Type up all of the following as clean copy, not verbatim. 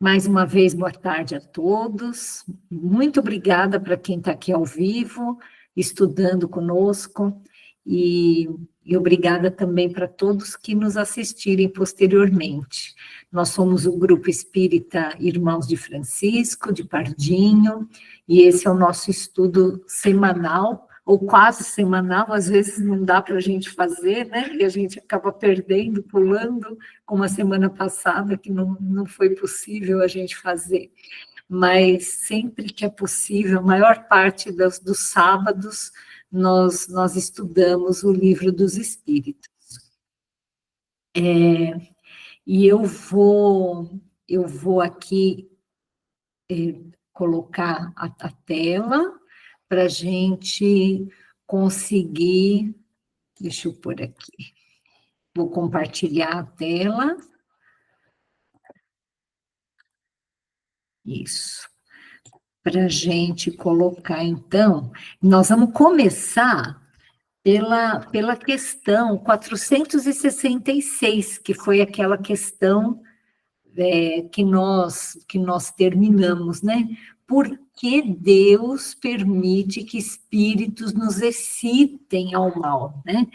Mais uma vez, boa tarde a todos. Muito obrigada para quem está aqui ao vivo, estudando conosco, e obrigada também para todos que nos assistirem posteriormente. Nós somos o Grupo Espírita Irmãos de Francisco, de Pardinho, e esse é o nosso estudo semanal, ou quase semanal, às vezes não dá para a gente fazer, né? E a gente acaba perdendo, pulando, como a semana passada, que não foi possível a gente fazer. Mas sempre que é possível, a maior parte dos sábados, nós estudamos o Livro dos Espíritos. E eu vou aqui colocar a tela para a gente conseguir. Deixa eu pôr aqui. Vou compartilhar a tela. Isso. Para a gente colocar, então, nós vamos começar pela questão 466, que foi aquela questão que nós terminamos, né? Por que Deus permite que espíritos nos excitem ao mal, né?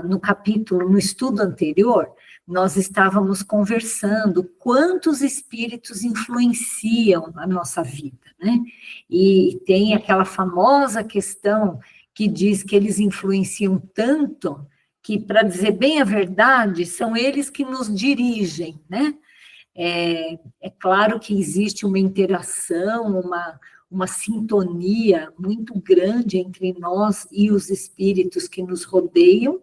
No capítulo, no estudo anterior, nós estávamos conversando quantos espíritos influenciam a nossa vida, né? E tem aquela famosa questão que diz que eles influenciam tanto que, para dizer bem a verdade, são eles que nos dirigem, né? É claro que existe uma interação, uma sintonia muito grande entre nós e os espíritos que nos rodeiam,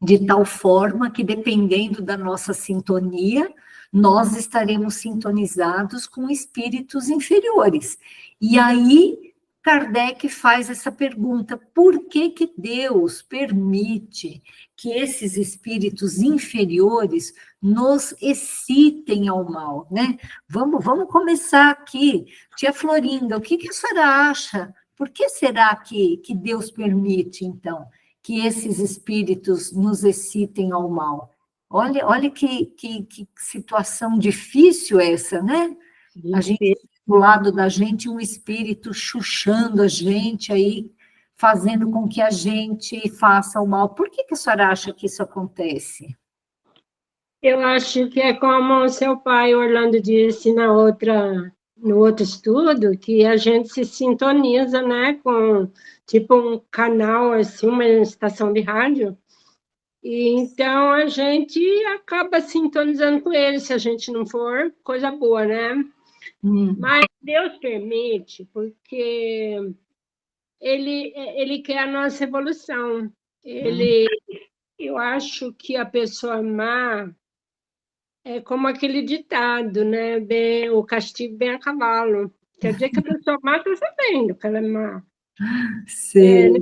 de tal forma que, dependendo da nossa sintonia, nós estaremos sintonizados com espíritos inferiores. E aí, Kardec faz essa pergunta: por que Deus permite que esses espíritos inferiores nos excitem ao mal, né? Vamos começar aqui. Tia Florinda, o que a senhora acha? Por que será que Deus permite, então, que esses espíritos nos excitem ao mal? Olha que situação difícil essa, né? A gente, do lado da gente, um espírito chuchando a gente aí, fazendo com que a gente faça o mal. Por que a senhora acha que isso acontece? Eu acho que é como o seu pai, Orlando, disse no outro estudo, que a gente se sintoniza, né, com tipo um canal, assim, uma estação de rádio, e então a gente acaba sintonizando com ele, se a gente não for, coisa boa, né? Mas Deus permite, porque ele quer a nossa evolução. Eu acho que a pessoa má é como aquele ditado, né? O castigo vem a cavalo. Quer dizer que a pessoa má está sabendo que ela é má. Sim.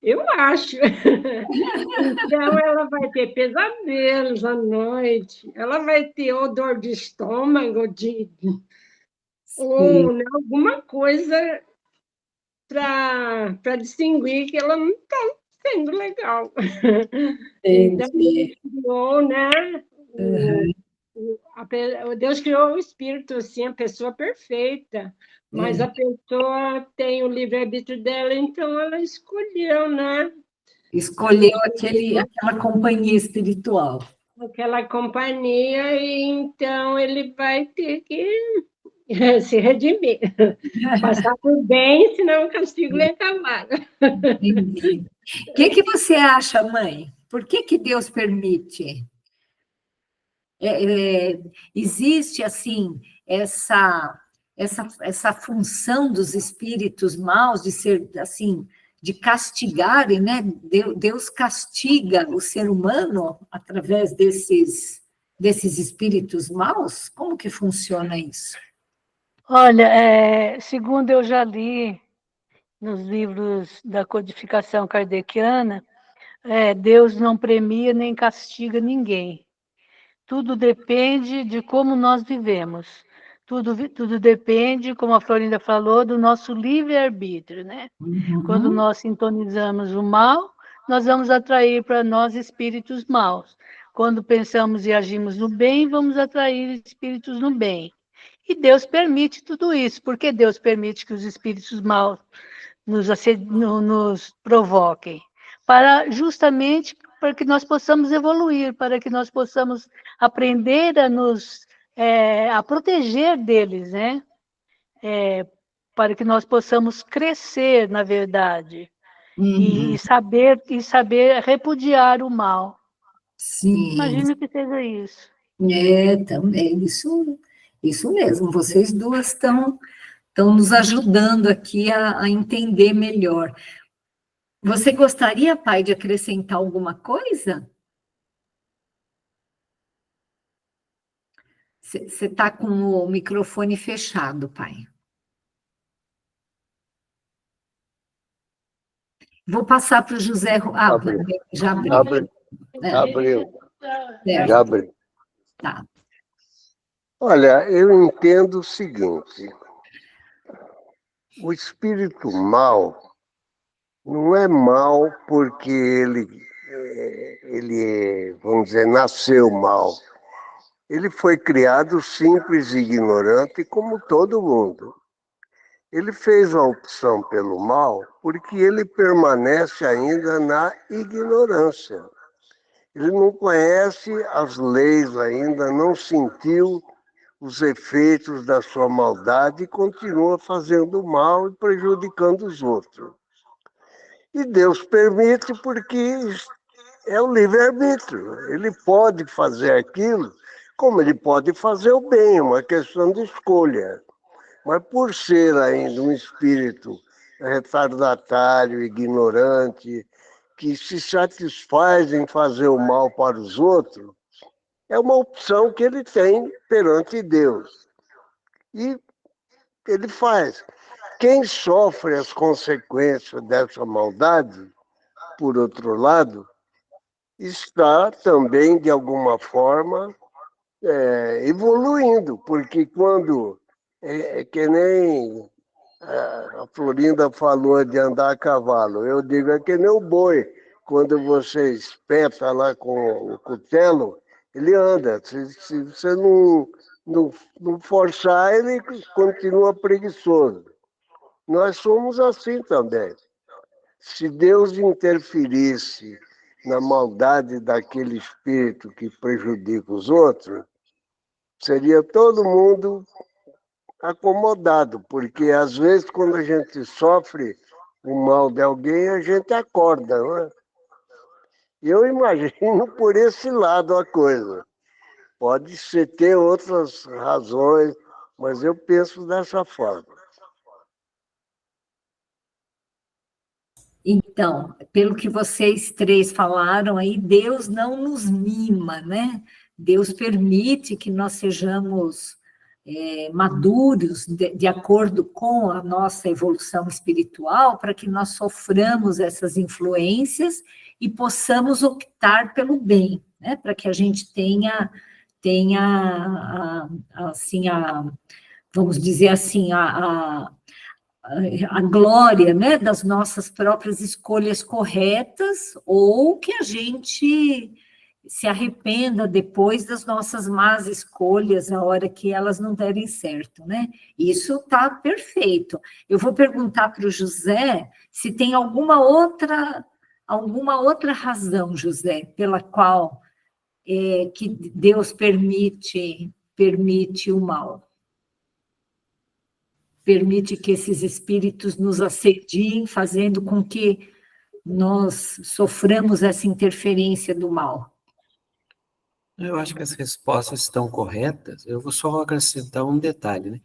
Eu acho. Então, ela vai ter pesadelos à noite, ela vai ter ou dor de estômago, ou né, alguma coisa para distinguir que ela não está sendo legal. Então, Deus criou, né? Deus criou o espírito, assim, a pessoa perfeita, mas a pessoa tem o livre-arbítrio dela, então ela escolheu, né? Escolheu aquela companhia espiritual. Aquela companhia, e então ele vai ter que se redimir, passar por bem, senão o castigo vem acabar. Entendi. O que você acha, mãe? Por que Deus permite? Existe, assim, essa função dos espíritos maus de ser, assim, de castigarem, né? Deus castiga o ser humano através desses espíritos maus? Como que funciona isso? Olha, segundo eu já li nos livros da codificação kardeciana, Deus não premia nem castiga ninguém. Tudo depende de como nós vivemos. Tudo depende, como a Florinda falou, do nosso livre-arbítrio, né? Quando nós sintonizamos o mal, nós vamos atrair para nós espíritos maus. Quando pensamos e agimos no bem, vamos atrair espíritos no bem. E Deus permite tudo isso. Por que Deus permite que os espíritos maus nos provoquem? Justamente para que nós possamos evoluir, para que nós possamos aprender a proteger deles, né? Para que nós possamos crescer, na verdade, Uhum. e saber repudiar o mal. Sim, Imagino que seja isso. também, isso mesmo, vocês duas estão nos ajudando aqui a entender melhor. Você gostaria, pai, de acrescentar alguma coisa? Você está com o microfone fechado, pai. Vou passar para o José. Abriu. Já abriu. Abriu. Certo. Já abriu. Tá. Olha, eu entendo o seguinte: o espírito mal não é mal porque ele, vamos dizer, nasceu mal. Ele foi criado simples e ignorante, como todo mundo. Ele fez a opção pelo mal porque ele permanece ainda na ignorância. Ele não conhece as leis ainda, não sentiu os efeitos da sua maldade e continua fazendo mal e prejudicando os outros. E Deus permite porque é o livre-arbítrio. Ele pode fazer aquilo, como ele pode fazer o bem, é uma questão de escolha. Mas por ser ainda um espírito retardatário, ignorante, que se satisfaz em fazer o mal para os outros, é uma opção que ele tem perante Deus. E ele faz. Quem sofre as consequências dessa maldade, por outro lado, está também, de alguma forma, evoluindo, porque quando é que nem a Florinda falou de andar a cavalo, eu digo é que nem o boi, quando você espeta lá com o cutelo, ele anda, se você não forçar, ele continua preguiçoso. Nós somos assim também. Se Deus interferisse na maldade daquele espírito que prejudica os outros, seria todo mundo acomodado, porque às vezes quando a gente sofre o mal de alguém, a gente acorda, não é? Eu imagino por esse lado a coisa. Pode ser ter outras razões, mas eu penso dessa forma. Então, pelo que vocês três falaram aí, Deus não nos mima, né? Deus permite que nós sejamos maduros de acordo com a nossa evolução espiritual, para que nós soframos essas influências e possamos optar pelo bem, né? Para que a gente tenha assim, vamos dizer assim, a glória, né, das nossas próprias escolhas corretas, ou que a gente se arrependa depois das nossas más escolhas, a hora que elas não derem certo, né? Isso está perfeito. Eu vou perguntar para o José se tem alguma outra razão, José, pela qual que Deus permite o mal. Permite que esses espíritos nos assediem, fazendo com que nós soframos essa interferência do mal. Eu acho que as respostas estão corretas. Eu vou só acrescentar um detalhe, né?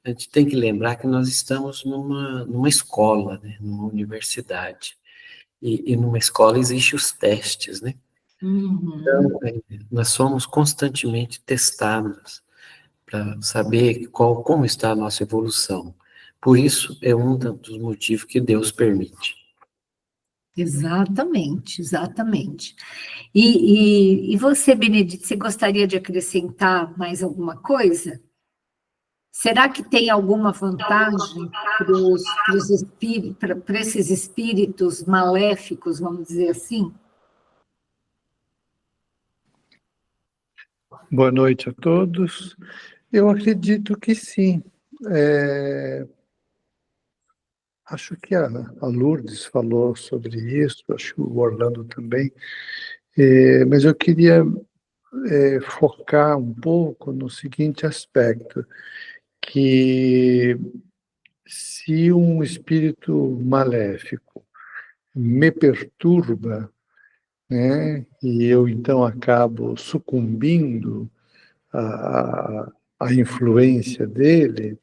A gente tem que lembrar que nós estamos numa escola, né? Numa universidade. E numa escola existem os testes, né? Uhum. Então, nós somos constantemente testados para saber como está a nossa evolução. Por isso, é um dos motivos que Deus permite. Exatamente, exatamente. E você, Benedito, você gostaria de acrescentar mais alguma coisa? Será que tem alguma vantagem para esses espíritos maléficos, vamos dizer assim? Boa noite a todos. Eu acredito que sim. Acho que a Lourdes falou sobre isso, acho que o Orlando também, mas eu queria focar um pouco no seguinte aspecto, que se um espírito maléfico me perturba, né, e eu então acabo sucumbindo à influência dele,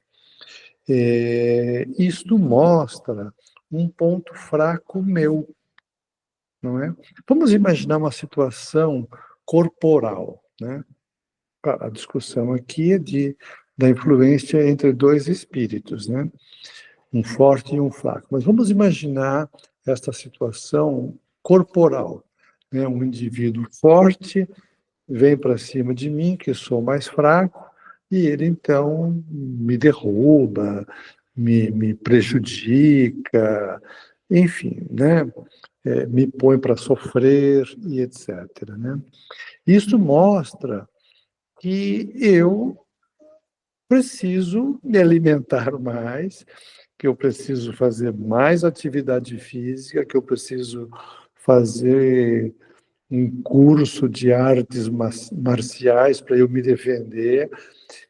isto mostra um ponto fraco meu, não é? Vamos imaginar uma situação corporal, né? A discussão aqui é da influência entre dois espíritos, né? Um forte e um fraco. Mas vamos imaginar esta situação corporal, né? Um indivíduo forte vem para cima de mim, que sou mais fraco, e ele então me derruba, me prejudica, enfim, né? Me põe para sofrer e etc. Né? Isso mostra que eu preciso me alimentar mais, que eu preciso fazer mais atividade física, que eu preciso fazer um curso de artes marciais para eu me defender.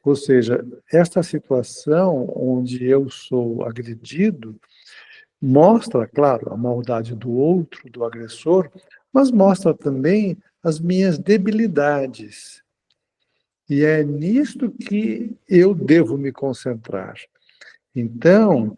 Ou seja, esta situação onde eu sou agredido mostra, claro, a maldade do outro, do agressor, mas mostra também as minhas debilidades. E é nisto que eu devo me concentrar. Então,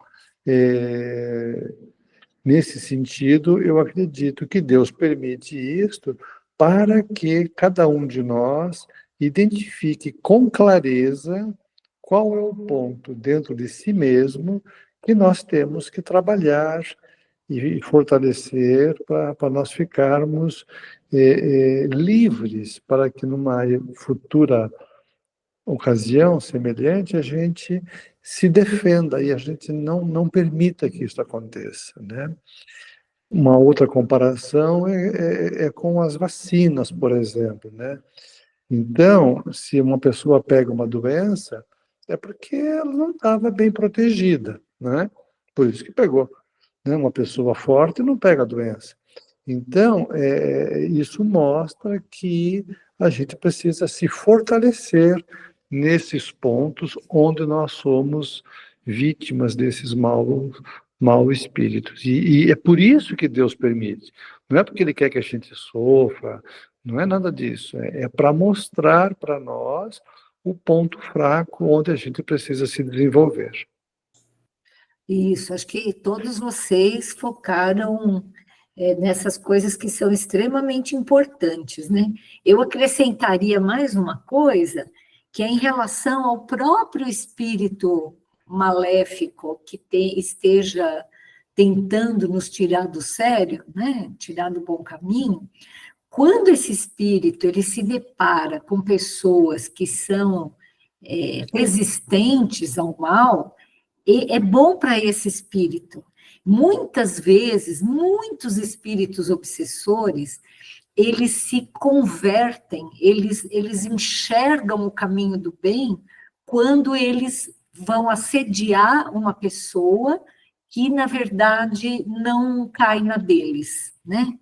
nesse sentido, eu acredito que Deus permite isto para que cada um de nós identifique com clareza qual é o ponto dentro de si mesmo que nós temos que trabalhar e fortalecer para nós ficarmos livres, para que numa futura ocasião semelhante a gente se defenda e a gente não permita que isso aconteça, né? Uma outra comparação é com as vacinas, por exemplo, né? Então, se uma pessoa pega uma doença, é porque ela não estava bem protegida, né? Por isso que pegou, né? Uma pessoa forte não pega a doença. Então, isso mostra que a gente precisa se fortalecer nesses pontos onde nós somos vítimas desses mau espíritos. E é por isso que Deus permite. Não é porque Ele quer que a gente sofra, não é nada disso. É para mostrar para nós o ponto fraco onde a gente precisa se desenvolver. Isso, acho que todos vocês focaram nessas coisas que são extremamente importantes, né? Eu acrescentaria mais uma coisa, que é em relação ao próprio espírito maléfico que esteja tentando nos tirar do sério, né? Tirar do bom caminho. Quando esse espírito ele se depara com pessoas que são resistentes ao mal, é bom para esse espírito. Muitas vezes, muitos espíritos obsessores, eles se convertem, eles enxergam o caminho do bem quando eles vão assediar uma pessoa que, na verdade, não cai na deles, né?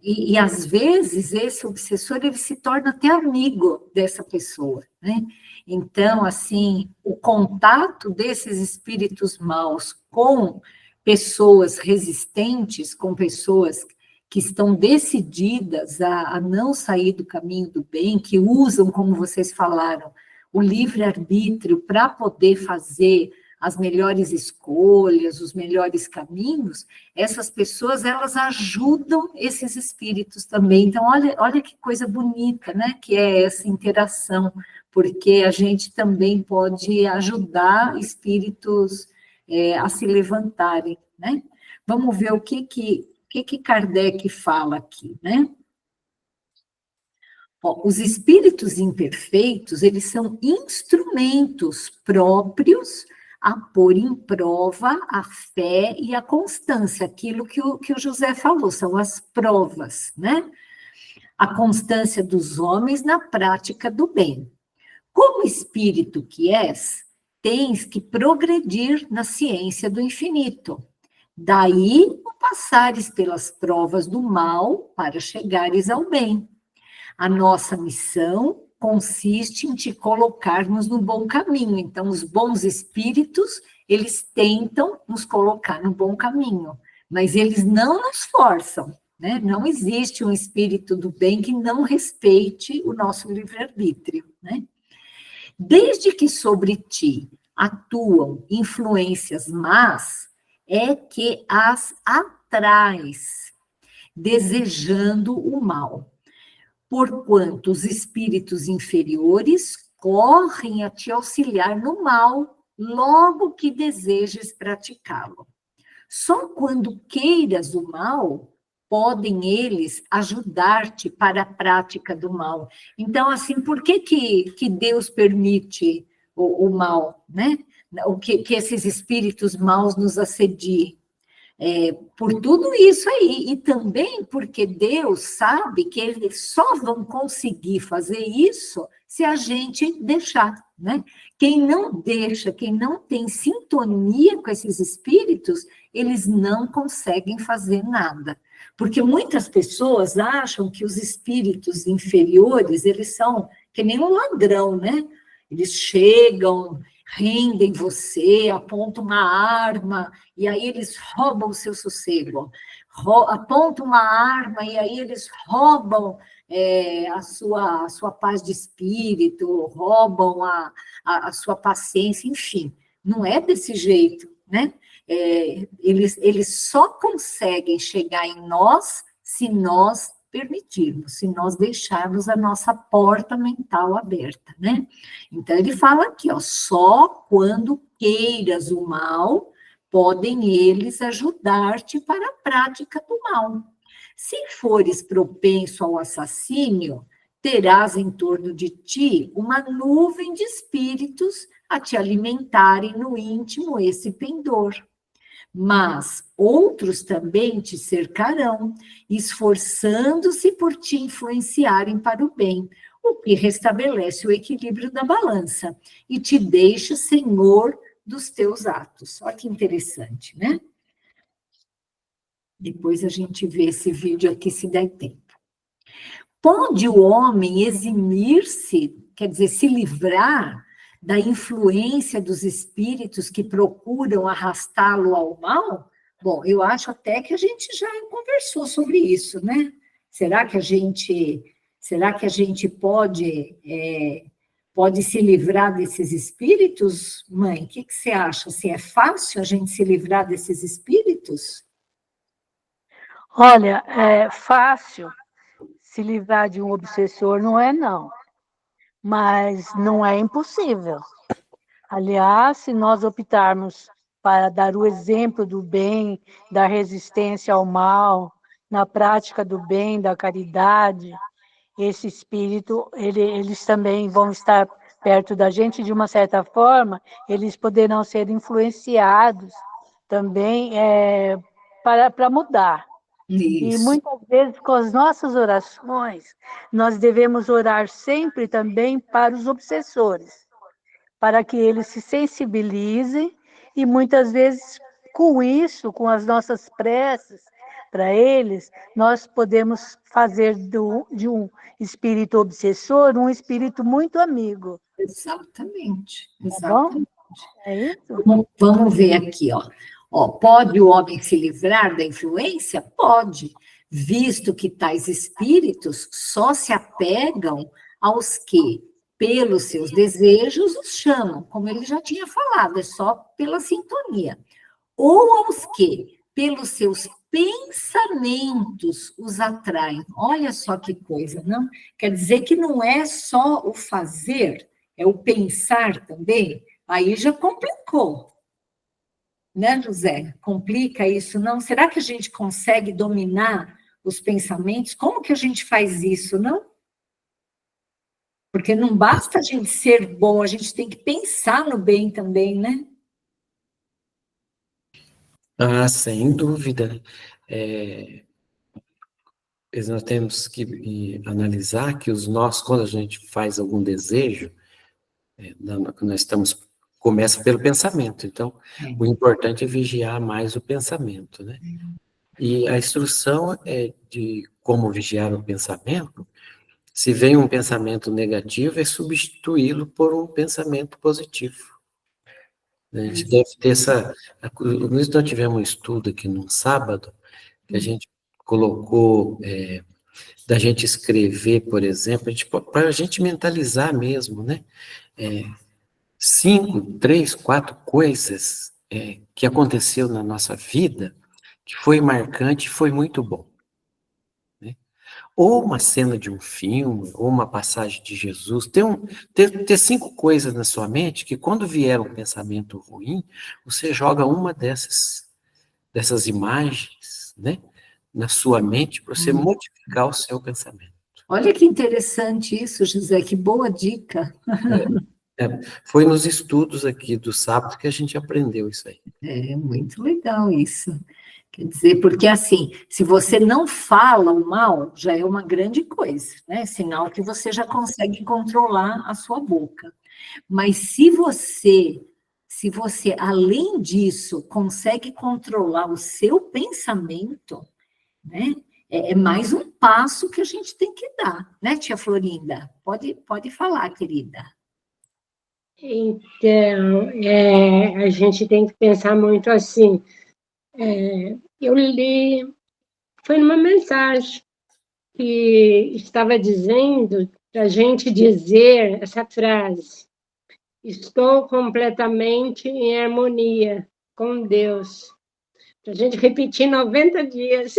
E às vezes, esse obsessor, ele se torna até amigo dessa pessoa, né? Então, assim, o contato desses espíritos maus com pessoas resistentes, com pessoas que estão decididas a não sair do caminho do bem, que usam, como vocês falaram, o livre-arbítrio para poder fazer as melhores escolhas, os melhores caminhos, essas pessoas, elas ajudam esses espíritos também. Então, olha que coisa bonita, né, que é essa interação, porque a gente também pode ajudar espíritos a se levantarem, né? Vamos ver o que Kardec fala aqui, né? Os espíritos imperfeitos, eles são instrumentos próprios a pôr em prova a fé e a constância, aquilo que o José falou, são as provas, né? a constância dos homens na prática do bem. Como espírito que és, tens que progredir na ciência do infinito. Daí o passares pelas provas do mal para chegares ao bem. A nossa missão consiste em te colocarmos no bom caminho. Então, os bons espíritos, eles tentam nos colocar no bom caminho, mas eles não nos forçam, né? Não existe um espírito do bem que não respeite o nosso livre-arbítrio, né? Desde que sobre ti atuam influências más, é que as atrais, desejando o mal. Porquanto os espíritos inferiores correm a te auxiliar no mal, logo que desejes praticá-lo. Só quando queiras o mal, podem eles ajudar-te para a prática do mal. Então, assim, por que Deus permite o mal, né? Que esses espíritos maus nos assediem? Por tudo isso aí, e também porque Deus sabe que eles só vão conseguir fazer isso se a gente deixar, né? Quem não deixa, quem não tem sintonia com esses espíritos, eles não conseguem fazer nada. Porque muitas pessoas acham que os espíritos inferiores, eles são que nem um ladrão, né? Eles chegam, rendem você, apontam uma arma, e aí eles roubam o seu sossego. Apontam uma arma, e aí eles roubam a sua paz de espírito, roubam a sua paciência, enfim. Não é desse jeito, né? Eles só conseguem chegar em nós se nós permitirmos, se nós deixarmos a nossa porta mental aberta, né? Então, ele fala aqui, ó, só quando queiras o mal, podem eles ajudar-te para a prática do mal. Se fores propenso ao assassínio, terás em torno de ti uma nuvem de espíritos a te alimentarem no íntimo esse pendor. Mas outros também te cercarão, esforçando-se por te influenciarem para o bem, o que restabelece o equilíbrio da balança e te deixa senhor dos teus atos. Olha que interessante, né? Depois a gente vê esse vídeo aqui, se der tempo. Pode o homem eximir-se, quer dizer, se livrar da influência dos espíritos que procuram arrastá-lo ao mal? Bom, eu acho até que a gente já conversou sobre isso, né? Será que a gente pode se livrar desses espíritos? Mãe, o que você acha? Se é fácil a gente se livrar desses espíritos? Olha, é fácil se livrar de um obsessor, não é não, mas não é impossível. Aliás, se nós optarmos para dar o exemplo do bem, da resistência ao mal, na prática do bem, da caridade, esse espírito, eles também vão estar perto da gente de uma certa forma, eles poderão ser influenciados também para mudar. Isso. E muitas vezes, com as nossas orações, nós devemos orar sempre também para os obsessores, para que eles se sensibilizem e muitas vezes com isso, com as nossas preces para eles, nós podemos fazer de um espírito obsessor um espírito muito amigo. Exatamente, Tá bom? exatamente. É isso? Vamos ver aqui, ó. Pode o homem se livrar da influência? Pode, visto que tais espíritos só se apegam aos que, pelos seus desejos, os chamam, como ele já tinha falado, é só pela sintonia. Ou aos que, pelos seus pensamentos, os atraem. Olha só que coisa, não? Quer dizer que não é só o fazer, é o pensar também. Aí já complicou. Né, José? Complica isso, não? Será que a gente consegue dominar os pensamentos? Como que a gente faz isso, não? Porque não basta a gente ser bom, a gente tem que pensar no bem também, né? Ah, sem dúvida. Nós temos que analisar que quando a gente faz algum desejo, começa pelo pensamento. Então, o importante é vigiar mais o pensamento, né? E a instrução é de como vigiar o pensamento. Se vem um pensamento negativo, é substituí-lo por um pensamento positivo. A gente deve ter essa... Nós tivemos um estudo aqui no sábado, que a gente colocou da gente escrever, por exemplo, para a gente mentalizar mesmo, né? 5, 3, 4 coisas que aconteceu na nossa vida, que foi marcante, foi muito bom. Né? Ou uma cena de um filme, ou uma passagem de Jesus. Ter 5 coisas na sua mente que, quando vier um pensamento ruim, você joga uma dessas imagens, né, na sua mente, para você modificar o seu pensamento. Olha que interessante isso, José, que boa dica. Foi nos estudos aqui do sábado que a gente aprendeu isso aí. É muito legal isso. Quer dizer, porque assim, se você não fala o mal, já é uma grande coisa, né? Sinal que você já consegue controlar a sua boca. Mas se você, além disso, consegue controlar o seu pensamento, né? É mais um passo que a gente tem que dar, né, tia Florinda? Pode falar, querida. Então, a gente tem que pensar muito assim. Eu li, foi numa mensagem que estava dizendo para a gente dizer essa frase: estou completamente em harmonia com Deus. Para a gente repetir 90 dias.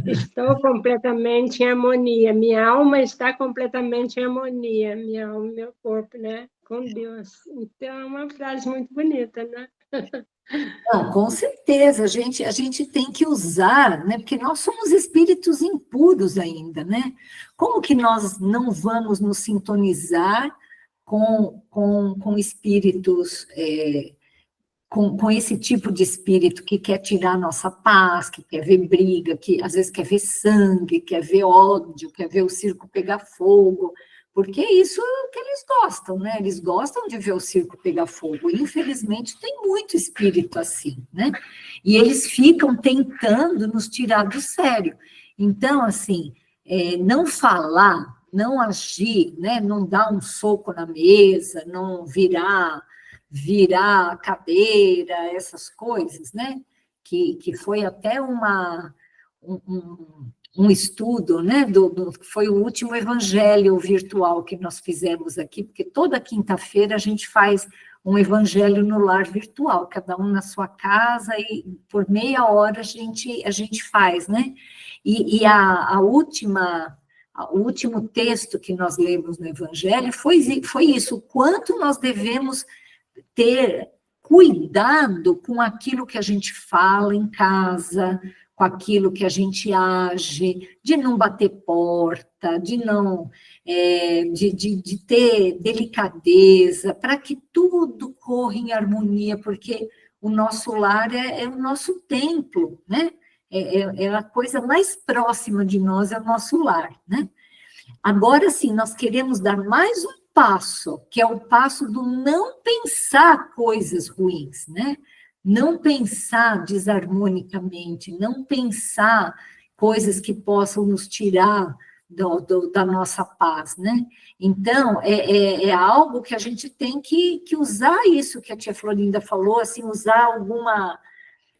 Estou completamente em harmonia. Minha alma está completamente em harmonia. Minha alma e meu corpo, né? Com Deus. Então, é uma frase muito bonita, né? Não, com certeza, a gente tem que usar, né? Porque nós somos espíritos impuros ainda, né? Como que nós não vamos nos sintonizar com espíritos, com esse tipo de espírito que quer tirar nossa paz, que quer ver briga, que às vezes quer ver sangue, quer ver ódio, quer ver o circo pegar fogo, porque é isso que eles gostam, né? Eles gostam de ver o circo pegar fogo. Infelizmente, tem muito espírito assim, né? E eles ficam tentando nos tirar do sério. Então, assim, não falar, não agir, né? Não dar um soco na mesa, não virar a cadeira, essas coisas, né? Que foi até um estudo, né? Foi o último evangelho virtual que nós fizemos aqui, porque toda quinta-feira a gente faz um evangelho no lar virtual, cada um na sua casa, e por meia hora a gente faz, né? E o último texto que nós lemos no evangelho foi isso: o quanto nós devemos ter cuidado com aquilo que a gente fala em casa, com aquilo que a gente age, de não bater porta, de não de ter delicadeza, para que tudo corra em harmonia, porque o nosso lar é o nosso templo, né? É a coisa mais próxima de nós, é o nosso lar, né? Agora sim, nós queremos dar mais um passo, que é o passo do não pensar coisas ruins, né? Não pensar desarmonicamente, não pensar coisas que possam nos tirar da nossa paz, né? Então, é algo que a gente tem que usar isso que a tia Florinda falou, assim, usar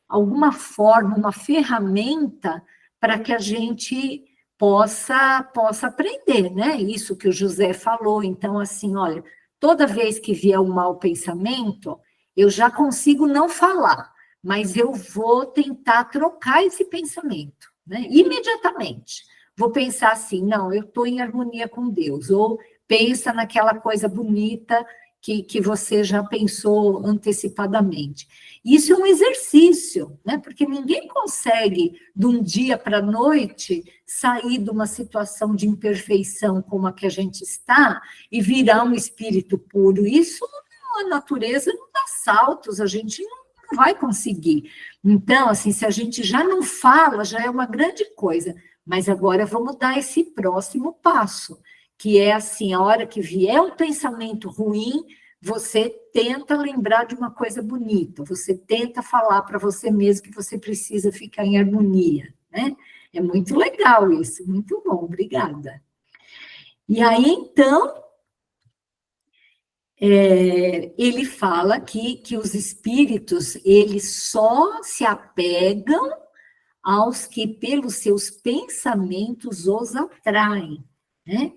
alguma forma, uma ferramenta para que a gente possa aprender, né? Isso que o José falou. Então, assim, olha, toda vez que vier um mau pensamento, eu já consigo não falar, mas eu vou tentar trocar esse pensamento, né? Imediatamente. Vou pensar assim: não, eu estou em harmonia com Deus, ou pensa naquela coisa bonita que você já pensou antecipadamente. Isso é um exercício, né? Porque ninguém consegue, de um dia para a noite, sair de uma situação de imperfeição como a que a gente está e virar um espírito puro. Isso, a natureza não dá saltos, a gente não vai conseguir. Então, assim, se a gente já não fala, já é uma grande coisa. Mas agora vamos dar esse próximo passo, que é assim, a hora que vier um pensamento ruim, você tenta lembrar de uma coisa bonita, você tenta falar para você mesmo que você precisa ficar em harmonia, né? É muito legal isso, muito bom, obrigada. E aí, então, ele fala que os espíritos, eles só se apegam aos que, pelos seus pensamentos, os atraem, né?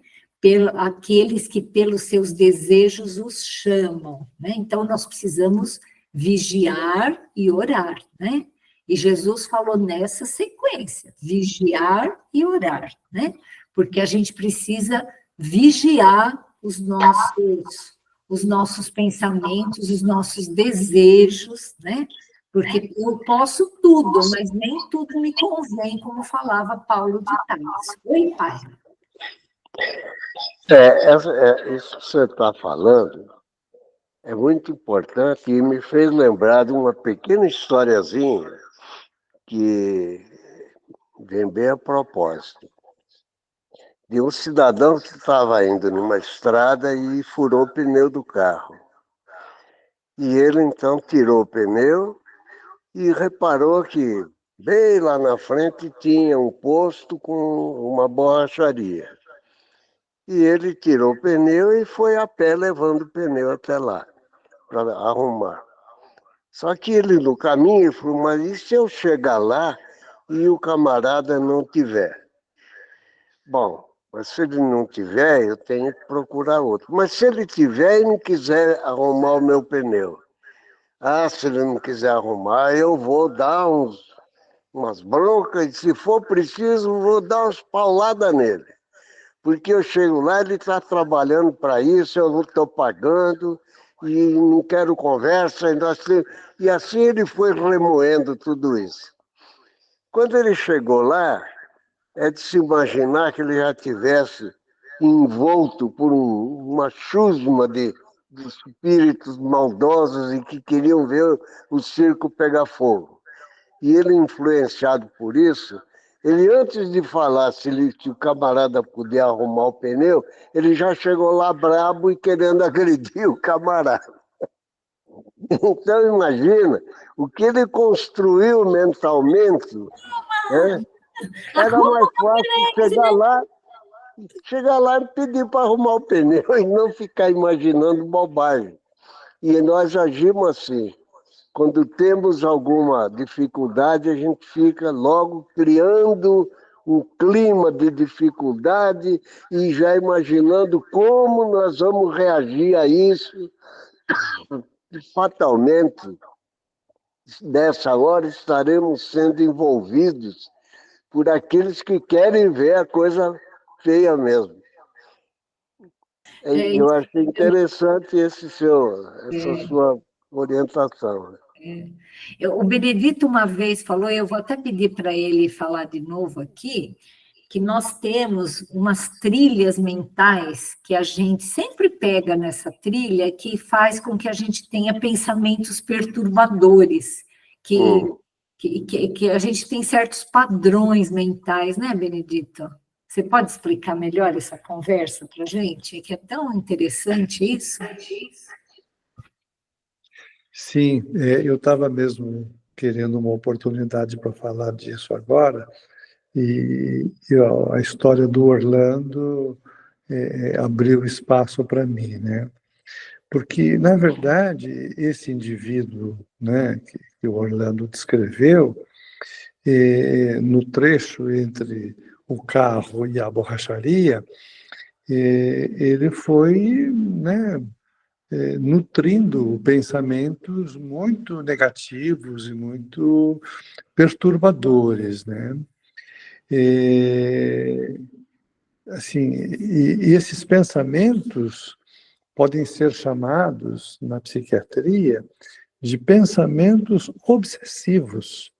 Aqueles que, pelos seus desejos, os chamam, né? Então, nós precisamos vigiar e orar, né? E Jesus falou nessa sequência, vigiar e orar, né? Porque a gente precisa vigiar os nossos pensamentos, os nossos desejos, né? Porque eu posso tudo, mas nem tudo me convém, como falava Paulo de Tarso. Oi, pai. Isso que você está falando é muito importante e me fez lembrar de uma pequena historiazinha que vem bem a propósito. De um cidadão que estava indo numa estrada e furou o pneu do carro. E ele, então, tirou o pneu e reparou que bem lá na frente tinha um posto com uma borracharia. E ele tirou o pneu e foi a pé levando o pneu até lá, para arrumar. Só que ele, no caminho, ele falou, mas e se eu chegar lá e o camarada não tiver? Bom, mas se ele não tiver, eu tenho que procurar outro. Mas se ele tiver e não quiser arrumar o meu pneu? Ah, se ele não quiser arrumar, eu vou dar umas broncas, e se for preciso, vou dar umas pauladas nele. Porque eu chego lá, ele está trabalhando para isso, eu não estou pagando, e não quero conversa. E assim ele foi remoendo tudo isso. Quando ele chegou lá, é de se imaginar que ele já tivesse envolto por uma chusma de espíritos maldosos e que queriam ver o circo pegar fogo. E ele, influenciado por isso, ele, antes de falar se o camarada podia arrumar o pneu, ele já chegou lá brabo e querendo agredir o camarada. Então, imagina, o que ele construiu mentalmente, né? Era mais fácil chegar lá e pedir para arrumar o pneu e não ficar imaginando bobagem. E nós agimos assim. Quando temos alguma dificuldade, a gente fica logo criando um clima de dificuldade e já imaginando como nós vamos reagir a isso. E, fatalmente, nessa hora, estaremos sendo envolvidos por aqueles que querem ver a coisa feia mesmo. Eu achei interessante essa sua orientação. O Benedito uma vez falou, eu vou até pedir para ele falar de novo aqui, que nós temos umas trilhas mentais que a gente sempre pega nessa trilha, que faz com que a gente tenha pensamentos perturbadores, que a gente tem certos padrões mentais, né, Benedito? Você pode explicar melhor essa conversa para a gente? Que é tão interessante isso. Sim, eu estava mesmo querendo uma oportunidade para falar disso agora, e a história do Orlando abriu espaço para mim, né? Porque, na verdade, esse indivíduo, né, que o Orlando descreveu, no trecho entre o carro e a borracharia, ele foi, né, nutrindo pensamentos muito negativos e muito perturbadores, né? Assim, e esses pensamentos podem ser chamados, na psiquiatria, de pensamentos obsessivos,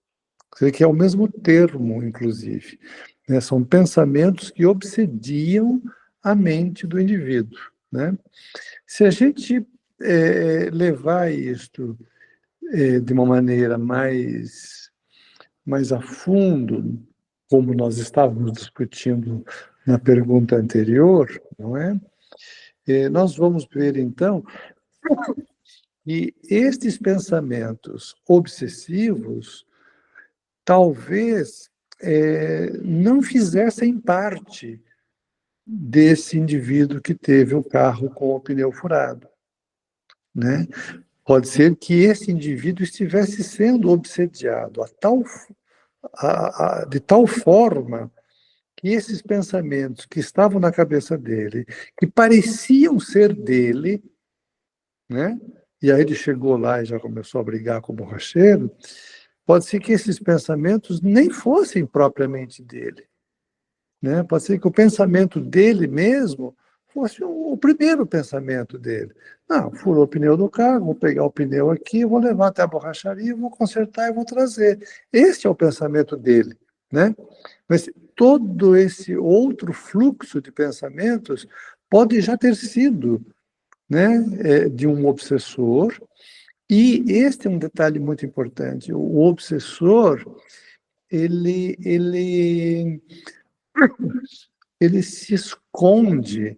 que é o mesmo termo, inclusive, né? São pensamentos que obsediam a mente do indivíduo, né? Se a gente levar isto de uma maneira mais a fundo, como nós estávamos discutindo na pergunta anterior, não é? Nós vamos ver, então, que estes pensamentos obsessivos talvez não fizessem parte desse indivíduo que teve o carro com o pneu furado, né? Pode ser que esse indivíduo estivesse sendo obsediado de tal forma que esses pensamentos que estavam na cabeça dele, que pareciam ser dele, né? E aí ele chegou lá e já começou a brigar com o borracheiro, pode ser que esses pensamentos nem fossem propriamente dele, né? Pode ser que o pensamento dele mesmo fosse o primeiro pensamento dele. Não, furou o pneu do carro, vou pegar o pneu aqui, vou levar até a borracharia, vou consertar e vou trazer. Esse é o pensamento dele, né? Mas todo esse outro fluxo de pensamentos pode já ter sido, né, de um obsessor. E este é um detalhe muito importante. O obsessor, ele se esconde,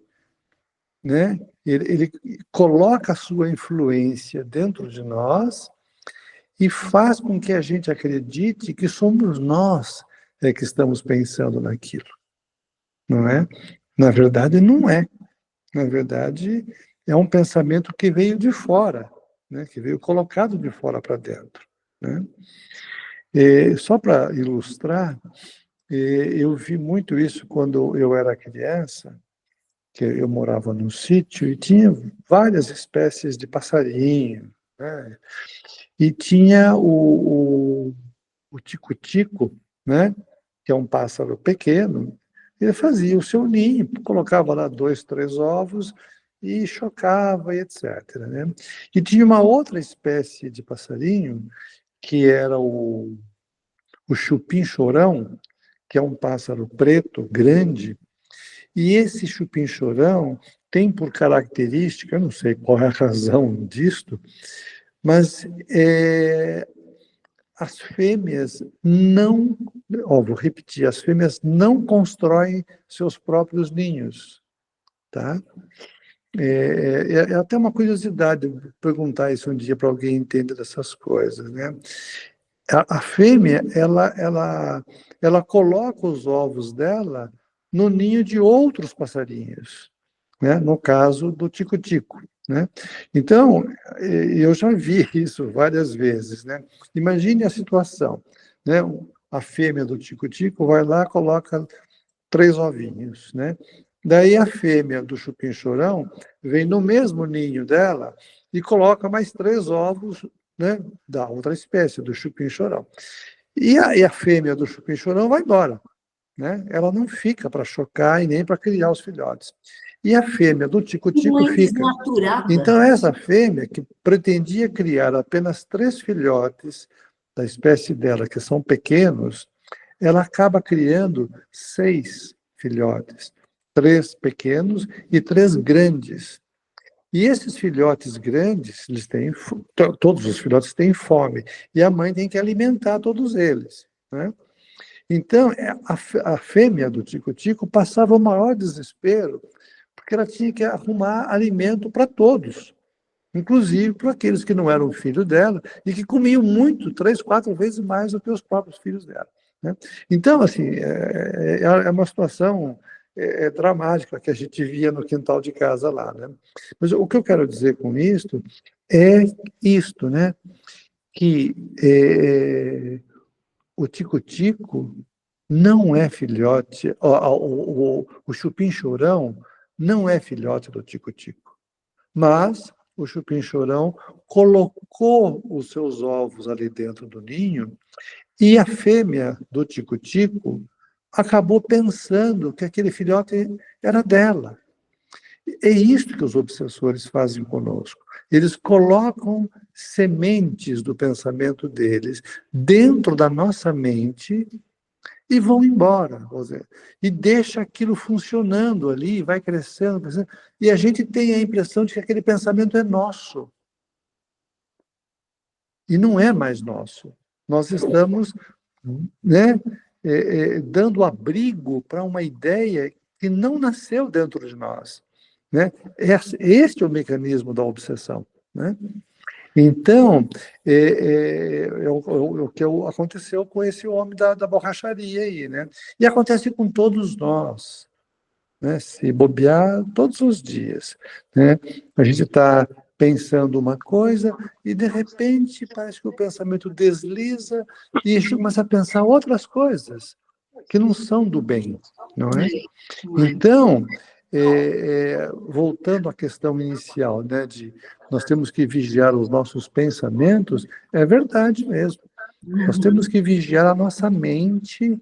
né? Ele coloca a sua influência dentro de nós e faz com que a gente acredite que somos nós que estamos pensando naquilo, não é? Na verdade, não é. Na verdade, é um pensamento que veio de fora, né? Que veio colocado de fora para dentro, né? Só para ilustrar, eu vi muito isso quando eu era criança, que eu morava num sítio e tinha várias espécies de passarinho, né? E tinha o tico-tico, né? Que é um pássaro pequeno. Ele fazia o seu ninho, colocava lá 2, 3 ovos e chocava e etc, né? E tinha uma outra espécie de passarinho que era o chupim-chorão, que é um pássaro preto, grande, e esse chupim-chorão tem por característica, eu não sei qual é a razão disto, mas as fêmeas não, vou repetir, as fêmeas não constroem seus próprios ninhos, tá? É até uma curiosidade perguntar isso um dia para alguém entender dessas coisas, né? A fêmea, ela coloca os ovos dela no ninho de outros passarinhos, né? No caso do tico-tico, né? Então, eu já vi isso várias vezes, né? Imagine a situação, né? A fêmea do tico-tico vai lá, coloca 3 ovinhos, né? Daí a fêmea do chupim-chorão vem no mesmo ninho dela e coloca mais 3 ovos, né, da outra espécie, do chupim-chorão. E a fêmea do chupim-chorão vai embora, né? Ela não fica para chocar e nem para criar os filhotes. E a fêmea do tico-tico fica. Então, essa fêmea, que pretendia criar apenas 3 filhotes da espécie dela, que são pequenos, ela acaba criando 6 filhotes. 3 pequenos e 3 grandes. E esses filhotes grandes, todos os filhotes têm fome, e a mãe tem que alimentar todos eles, né? Então, a fêmea do tico-tico passava o maior desespero, porque ela tinha que arrumar alimento para todos, inclusive para aqueles que não eram filho dela e que comiam muito, 3, 4 vezes mais do que os próprios filhos dela, né? Então, assim, é uma situação dramática que a gente via no quintal de casa lá, né? Mas o que eu quero dizer com é isto, né? Que o tico-tico não é filhote, o chupim-chorão não é filhote do tico-tico, mas o chupim-chorão colocou os seus ovos ali dentro do ninho e a fêmea do tico-tico acabou pensando que aquele filhote era dela. É isso que os obsessores fazem conosco. Eles colocam sementes do pensamento deles dentro da nossa mente e vão embora, e deixa aquilo funcionando ali, vai crescendo, e a gente tem a impressão de que aquele pensamento é nosso. E não é mais nosso. Nós estamos, né, dando abrigo para uma ideia que não nasceu dentro de nós, né? Este é o mecanismo da obsessão, né? Então, o que aconteceu com esse homem da borracharia aí, né? E acontece com todos nós, né? Se bobear todos os dias, né? A gente está pensando uma coisa e, de repente, parece que o pensamento desliza e a gente começa a pensar outras coisas que não são do bem, não é? Então, voltando à questão inicial, né, de nós temos que vigiar os nossos pensamentos, é verdade mesmo. Nós temos que vigiar a nossa mente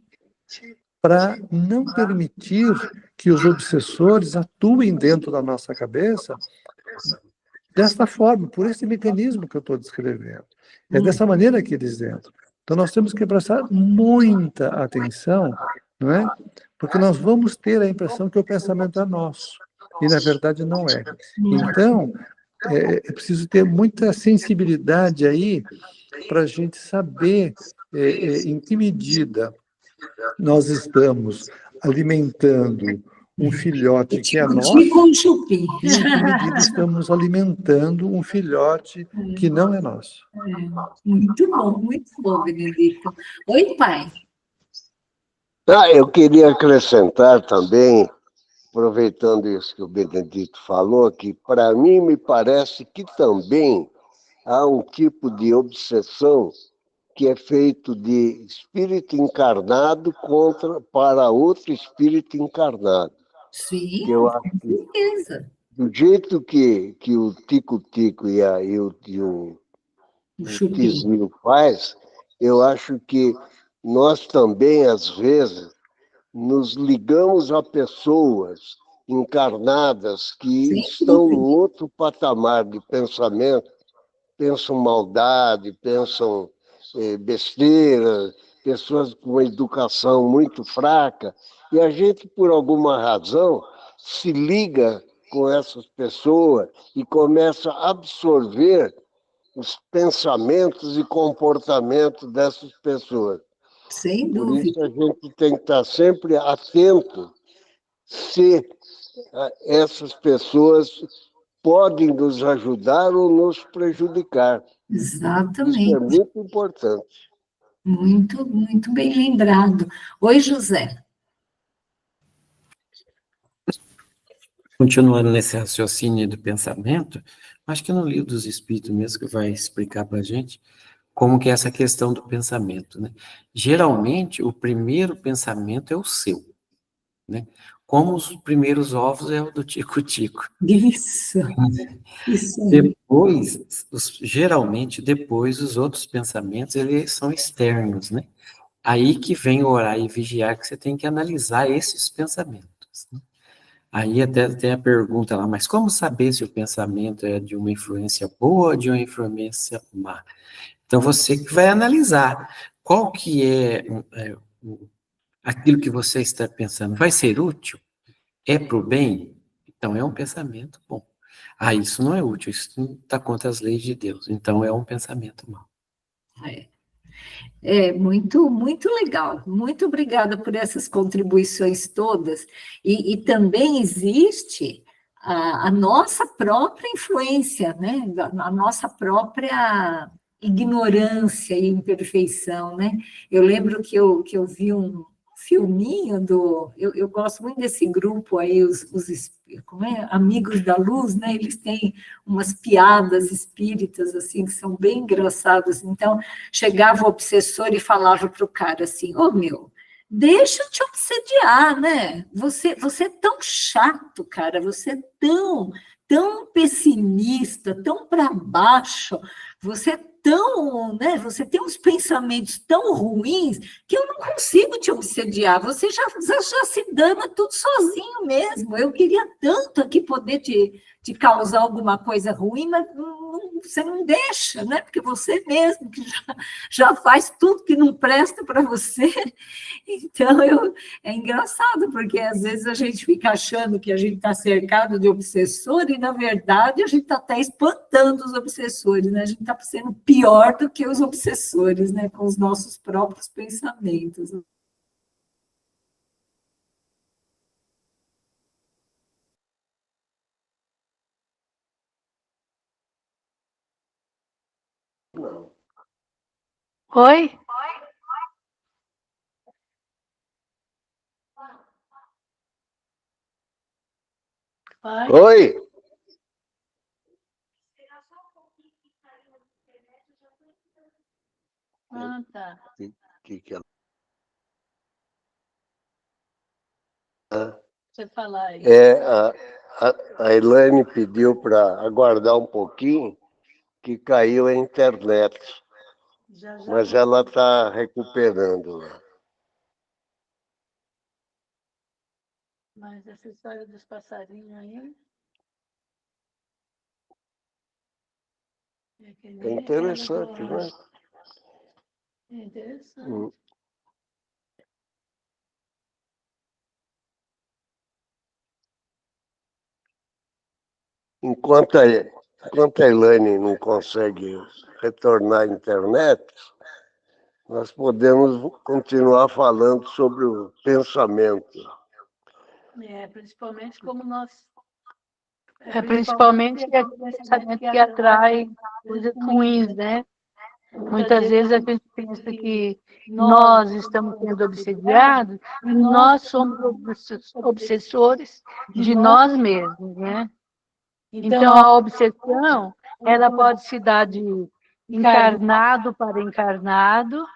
para não permitir que os obsessores atuem dentro da nossa cabeça desta forma, por esse mecanismo que eu estou descrevendo. É dessa maneira que eles entram. Então, nós temos que prestar muita atenção, não é? Porque nós vamos ter a impressão que o pensamento é nosso, e, na verdade, não é. Então, é preciso ter muita sensibilidade aí para a gente saber em que medida nós estamos alimentando um filhote que é nosso, e em que medida estamos alimentando um filhote que não é nosso. Muito bom, Benedito. Oi, pai. Eu queria acrescentar também, aproveitando isso que o Benedito falou, que para mim me parece que também há um tipo de obsessão que é feito de espírito encarnado para outro espírito encarnado. Sim, que eu acho com certeza. Do jeito que o Tico-Tico e o Tismil faz, eu acho que nós também, às vezes, nos ligamos a pessoas encarnadas que estão em outro patamar de pensamento, pensam maldade, pensam besteira, pessoas com uma educação muito fraca, e a gente, por alguma razão, se liga com essas pessoas e começa a absorver os pensamentos e comportamentos dessas pessoas. Sem Por dúvida. isso a gente tem que estar sempre atento se essas pessoas podem nos ajudar ou nos prejudicar. Exatamente. Isso é muito importante. Muito, muito bem lembrado. Oi, José. Continuando nesse raciocínio do pensamento, acho que no Livro dos Espíritos mesmo que vai explicar para a gente como que é essa questão do pensamento, né? Geralmente, o primeiro pensamento é o seu, né? Como os primeiros ovos é o do Tico-Tico. Isso. Depois, geralmente, depois, os outros pensamentos, eles são externos, né? Aí que vem orar e vigiar, que você tem que analisar esses pensamentos, né? Aí até tem a pergunta lá, mas como saber se o pensamento é de uma influência boa ou de uma influência má? Então, você que vai analisar qual que aquilo que você está pensando. Vai ser útil? É para o bem? Então, é um pensamento bom. Isso não é útil, isso não está contra as leis de Deus. Então, é um pensamento mau. Muito, muito legal. Muito obrigada por essas contribuições todas. E também existe a nossa própria influência, né? A nossa própria ignorância e imperfeição, né? Eu lembro que eu vi um filminho eu gosto muito desse grupo aí, como é? Amigos da Luz, né? Eles têm umas piadas espíritas, assim, que são bem engraçadas. Então, chegava o obsessor e falava para o cara assim, meu, deixa eu te obsediar, né? Você é tão chato, cara, você é tão pessimista, tão para baixo, você é tão, né? Você tem uns pensamentos tão ruins que eu não consigo te obsediar. Você já se dana tudo sozinho mesmo. Eu queria tanto aqui poder te causar alguma coisa ruim, mas você não deixa, né? Porque você mesmo que já faz tudo que não presta para você. Então, é engraçado, porque às vezes a gente fica achando que a gente está cercado de obsessor e, na verdade, a gente está até espantando os obsessores, né? A gente está sendo pior do que os obsessores, né? Com os nossos próprios pensamentos. Oi? Oi? Ah, tá. Que ela... Você falar aí. A Elaine pediu para aguardar um pouquinho, que caiu a internet, Já, mas ela está recuperando lá. Mas essa história dos passarinhos aí... É que É nem interessante, aquela do... né? É interessante. Enquanto a Elaine não consegue retornar à internet, nós podemos continuar falando sobre o pensamento. Principalmente como nós... principalmente aquele pensamento que atrai coisas ruins, né? Muitas vezes a gente pensa que nós estamos sendo obsediados e nós somos obsessores de nós mesmos, né? Então, a obsessão, ela pode se dar de encarnado para encarnado,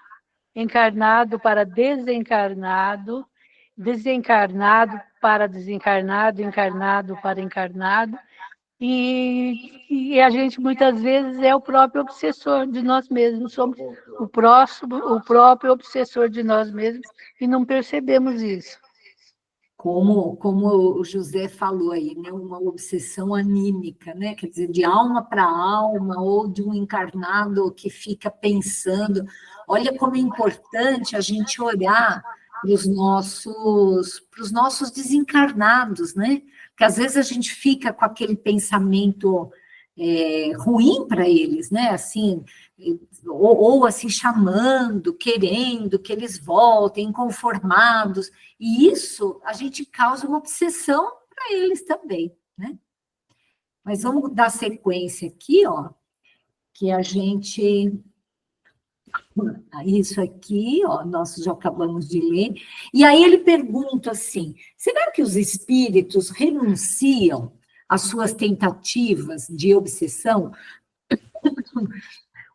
encarnado para desencarnado, desencarnado para desencarnado, encarnado para encarnado, e a gente muitas vezes é o próprio obsessor de nós mesmos, somos o próprio obsessor de nós mesmos e não percebemos isso. Como o José falou aí, né? Uma obsessão anímica, né? Quer dizer, de alma para alma, ou de um encarnado que fica pensando. Olha como é importante a gente olhar para os nossos desencarnados, né? Porque às vezes a gente fica com aquele pensamento ruim para eles, né? Assim, ou assim chamando, querendo que eles voltem, inconformados, e isso a gente causa uma obsessão para eles também, né? Mas vamos dar sequência aqui, ó, que a gente... Isso aqui, ó, nós já acabamos de ler. E aí ele pergunta assim, será que os espíritos renunciam às suas tentativas de obsessão?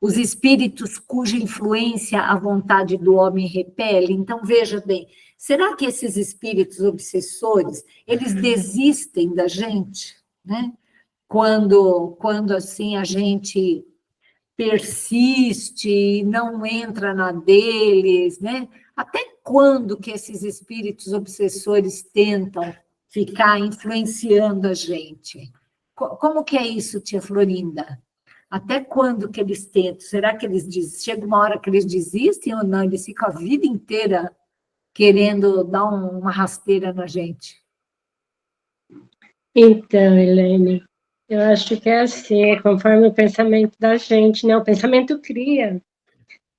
Os espíritos cuja influência a vontade do homem repele? Então, veja bem, será que esses espíritos obsessores, eles desistem da gente, né? Quando assim, a gente persiste e não entra na deles, né? Até quando que esses espíritos obsessores tentam ficar influenciando a gente? Como que é isso, tia Florinda? Até quando que eles tentam? Será que chega uma hora que eles desistem ou não? Eles ficam a vida inteira querendo dar uma rasteira na gente. Então, Helene, eu acho que é assim, é conforme o pensamento da gente, né? O pensamento cria.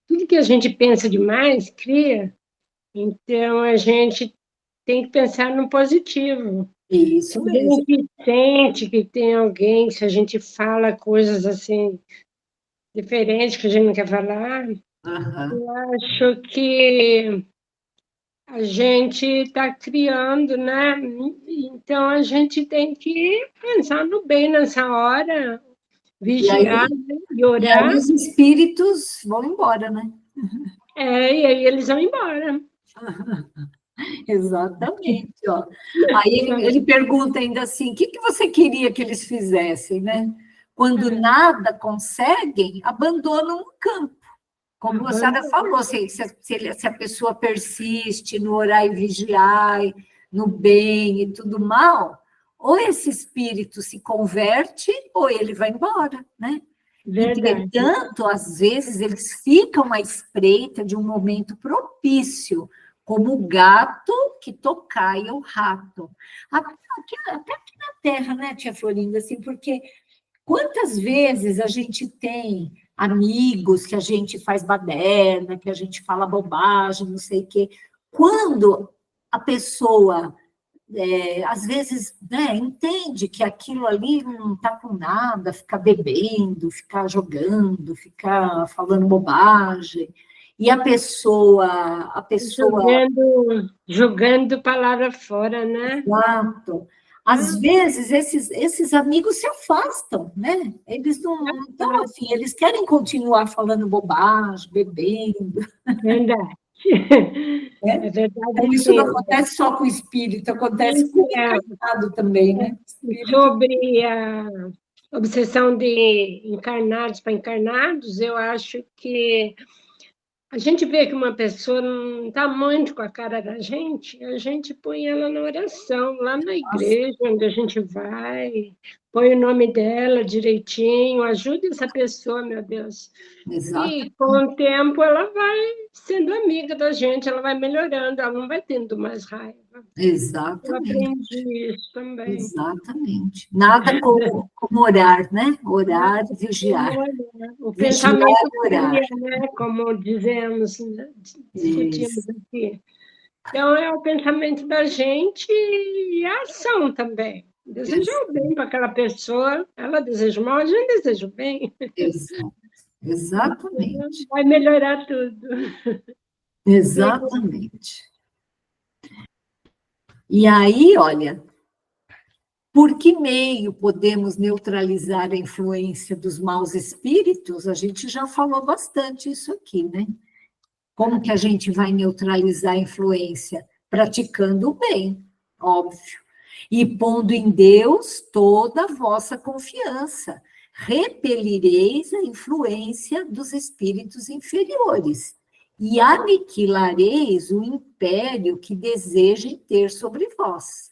Tudo que a gente pensa demais, cria. Então, a gente tem que pensar no positivo. Isso Quando a mesmo. gente sente que tem alguém, se a gente fala coisas assim, diferentes que a gente não quer falar, eu acho que a gente está criando, né? Então, a gente tem que pensar no bem nessa hora, vigiar, né? E E orar. aí os espíritos vão embora, né? E aí eles vão embora. Exatamente, ó. Aí ele pergunta ainda assim, o que você queria que eles fizessem, né? Quando nada conseguem, abandonam o campo. Como a senhora falou, se a pessoa persiste no orar e vigiar, no bem e tudo mal, ou esse espírito se converte, ou ele vai embora, né? Verdade. Entretanto, às vezes, eles ficam à espreita de um momento propício, como o gato que tocaia o rato. Até aqui na Terra, né, tia Florinda, assim, porque quantas vezes a gente tem amigos que a gente faz baderna, que a gente fala bobagem, não sei o quê. Quando a pessoa, às vezes, né, entende que aquilo ali não está com nada, ficar bebendo, ficar jogando, ficar falando bobagem, E a pessoa... Jogando palavra fora, né? Exato. Às vezes, esses amigos se afastam, né? Eles não estão assim, eles querem continuar falando bobagem, bebendo. Verdade. É, É verdade. então, isso não acontece só com o espírito, acontece com o encarnado também, né? Sobre a obsessão de encarnados para encarnados, eu acho que a gente vê que uma pessoa não está muito com a cara da gente, a gente põe ela na oração, lá na igreja onde a gente vai, põe o nome dela direitinho, ajuda essa pessoa, meu Deus. Exato. E com o tempo ela vai sendo amiga da gente, ela vai melhorando, ela não vai tendo mais raiva. Exatamente. Eu aprendi isso também. Exatamente. Nada como orar, né? Orar e vigiar. O pensamento orar. cria, né? Como dizemos, né? Discutimos aqui. Então, é o pensamento da gente e a ação também. Desejar o bem para aquela pessoa, ela deseja o mal, a gente deseja o bem. Exatamente. Vai melhorar tudo. Exatamente. E aí, olha, por que meio podemos neutralizar a influência dos maus espíritos? A gente já falou bastante isso aqui, né? Como que a gente vai neutralizar a influência? Praticando o bem, óbvio. E pondo em Deus toda a vossa confiança. Repelireis a influência dos espíritos inferiores e aniquilareis o império que desejem ter sobre vós.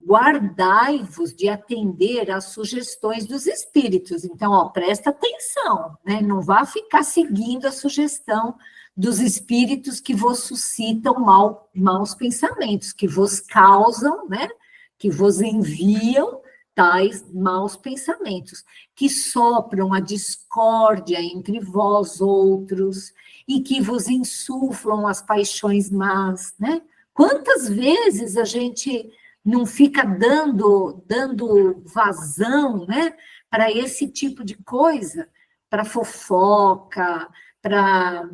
Guardai-vos de atender às sugestões dos espíritos. Então, ó, presta atenção, né? Não vá ficar seguindo a sugestão dos espíritos que vos suscitam maus pensamentos, que vos causam, né? Que vos enviam tais maus pensamentos, que sopram a discórdia entre vós outros e que vos insuflam as paixões más, né? Quantas vezes a gente não fica dando vazão, né, para esse tipo de coisa, para fofoca, para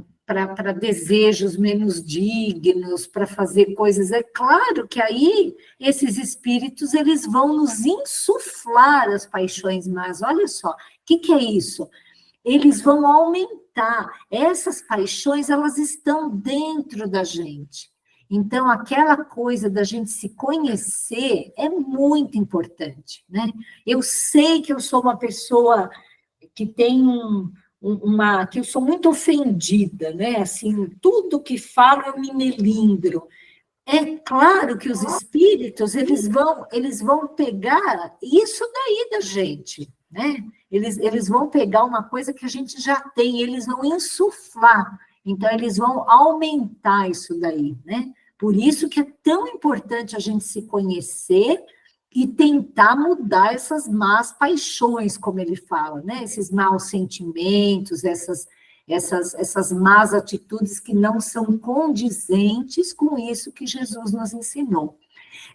desejos menos dignos, para fazer coisas. É claro que aí esses espíritos eles vão nos insuflar as paixões más. Olha só, o que é isso? Eles vão aumentar. Essas paixões, elas estão dentro da gente. Então, aquela coisa da gente se conhecer é muito importante, né? Eu sei que eu sou uma pessoa que tem que eu sou muito ofendida, né? Assim, tudo que falo eu me melindro. É claro que os espíritos, eles vão pegar isso daí da gente, né? Eles vão pegar uma coisa que a gente já tem, eles vão insuflar. Então, eles vão aumentar isso daí, né? Por isso que é tão importante a gente se conhecer e tentar mudar essas más paixões, como ele fala, né? Esses maus sentimentos, essas más atitudes que não são condizentes com isso que Jesus nos ensinou.